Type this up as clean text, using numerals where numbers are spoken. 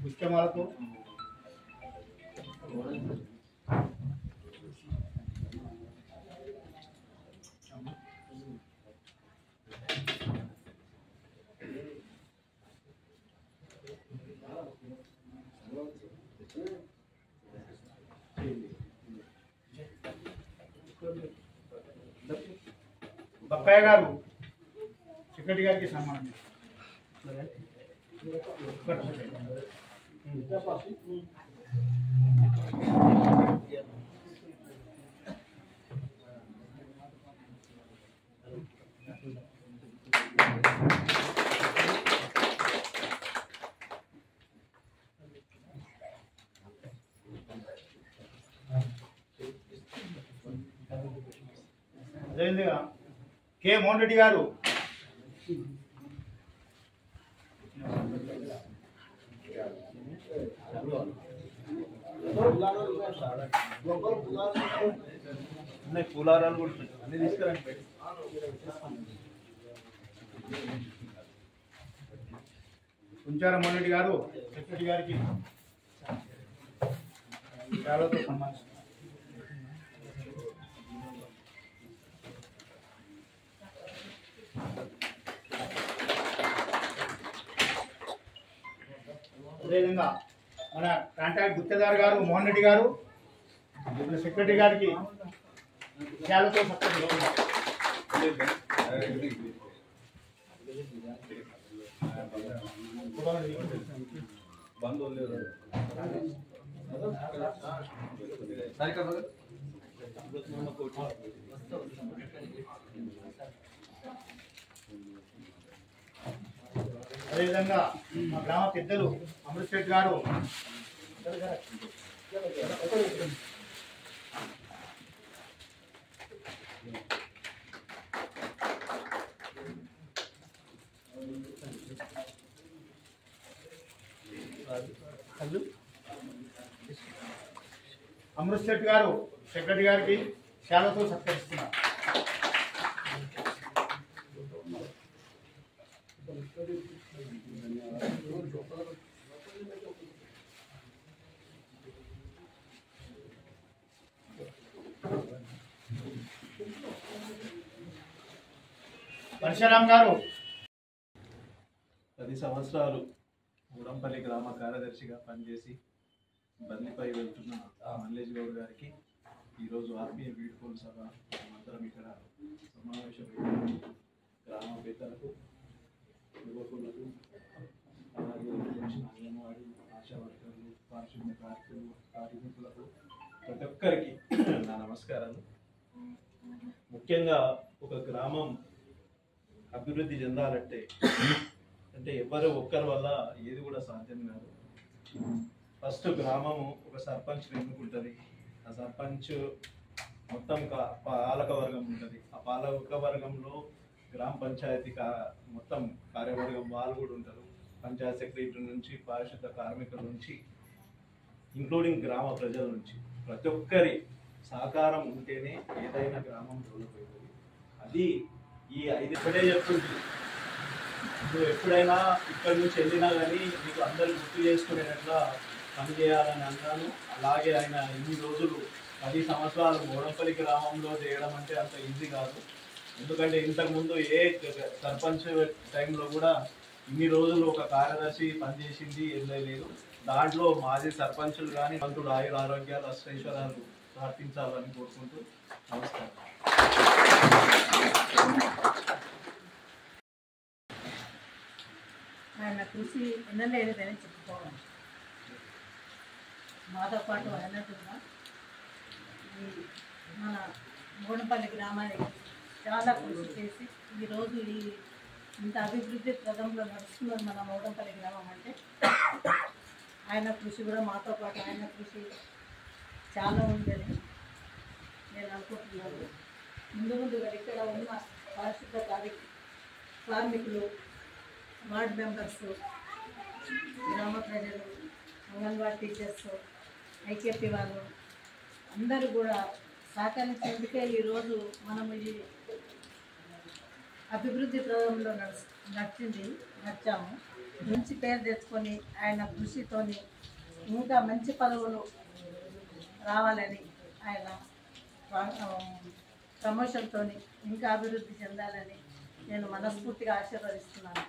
పుష్పమాలతో బక్కయ్య గారు సెక్రటరీ గారికి సన్మానం అదేవిధంగా కె మోహన్ రెడ్డి గారు పూలారాలు కూడా అన్ని తీసుకురండి. కుంచార మోహన్ రెడ్డి గారు సెక్రటరీ గారికి శాలువాతో సన్మానిస్తారు. అదేవిధంగా మన కాంటాక్ట్ గుత్తేదారు గారు మోహన్ రెడ్డి గారు సెక్రటరీ గారికి శాలువాతో సత్కరిస్తున్నారు. అదేవిధంగా మా గ్రామ పెద్దలు అమృత్ గారు అమృత్ శెట్ గారు సెక్రటరీ గారికి శాలువాతో సత్కరిస్తున్నారు. పరశురామ్ గారు 10 సంవత్సరాలు గూడంపల్లి గ్రామ కార్యదర్శిగా పనిచేసి బదిలీపై వెళ్తున్న మల్లేష్ గౌడ్ గారికి ఈరోజు ఆత్మీయ వీడ్కోలు సభ అందరం ఇక్కడ సమావేశమైన గ్రామ పెద్దలకు యువకులకు అలాగే అంగన్వాడీ ఆశా వర్కర్లు పారిశుద్ధ్య కార్మికులకు ప్రతి ఒక్కరికి నా నమస్కారాలు. ముఖ్యంగా ఒక గ్రామం అభివృద్ధి చెందాలంటే ఎవరు ఒక్కరి వల్ల ఏది కూడా సాధ్యం కాదు. ఫస్ట్ గ్రామము ఒక సర్పంచ్ ఎన్నుకుంటుంది. ఆ సర్పంచ్ మొత్తం పాలక వర్గం ఉంటుంది. ఆ పాలక వర్గంలో గ్రామ పంచాయతీ మొత్తం కార్యవర్గం వాళ్ళు కూడా ఉంటారు. పంచాయత్ సెక్రటరీ నుంచి పారిశుద్ధ కార్మికుల నుంచి ఇంక్లూడింగ్ గ్రామ ప్రజల నుంచి ప్రతి ఒక్కరి సహకారం ఉంటేనే ఏదైనా గ్రామం డెవలప్ అవుతుంది. అది ఈ 5 ఇప్పుడే చెప్తుంది. నువ్వు ఎప్పుడైనా ఇక్కడి నుంచి వెళ్ళినా కానీ మీకు అందరూ గుర్తు చేసుకునేటట్లా పనిచేయాలని అన్నాను. అలాగే ఆయన ఇన్ని రోజులు 10 సంవత్సరాలు గూడంపల్లి గ్రామంలో చేయడం అంటే అంత ఈజీ కాదు. ఎందుకంటే ఇంతకుముందు ఏ సర్పంచ్ టైంలో కూడా ఇన్ని రోజులు ఒక కార్యదర్శి పనిచేసింది ఏం లేదు. దాంట్లో మాజీ సర్పంచులు కానీ మంత్రులు ఆయుర ఆరోగ్యాలు అష్టైశ్వర్యాలు ప్రార్థించాలని కోరుకుంటూ నమస్కారం. ఆయన కృషి ఎన్నలేదని చెప్పుకోవాలి. మాతో పాటు అన్నట్టుగా మన గూడంపల్లి గ్రామానికి చాలా కృషి చేసి ఈరోజు ఇంత అభివృద్ధి ప్రదంలో నడుస్తున్నది మన గూడంపల్లి గ్రామం అంటే ఆయన కృషి కూడా మాతో పాటు ఆయన కృషి చాలా ఉందని నేను అనుకుంటున్నాను. ముందుగా ఇక్కడ ఉన్న పారిశుద్ధ కార్మికులు, వార్డ్ మెంబర్స్, గ్రామ ప్రజలు, అంగన్వాడీ టీచర్స్, ఐకేపీ వాళ్ళు అందరూ కూడా సహకరించేందుకే ఈరోజు మనం ఈ అభివృద్ధి ప్రదంలో నడిచాము. మంచి పేరు తెచ్చుకొని ఆయన కృషితోని ఇంకా మంచి పదవులు రావాలని ఆయన ప్రమోషన్తో ఇంకా అభివృద్ధి చెందాలని నేను మనస్ఫూర్తిగా ఆశీర్వదిస్తున్నాను.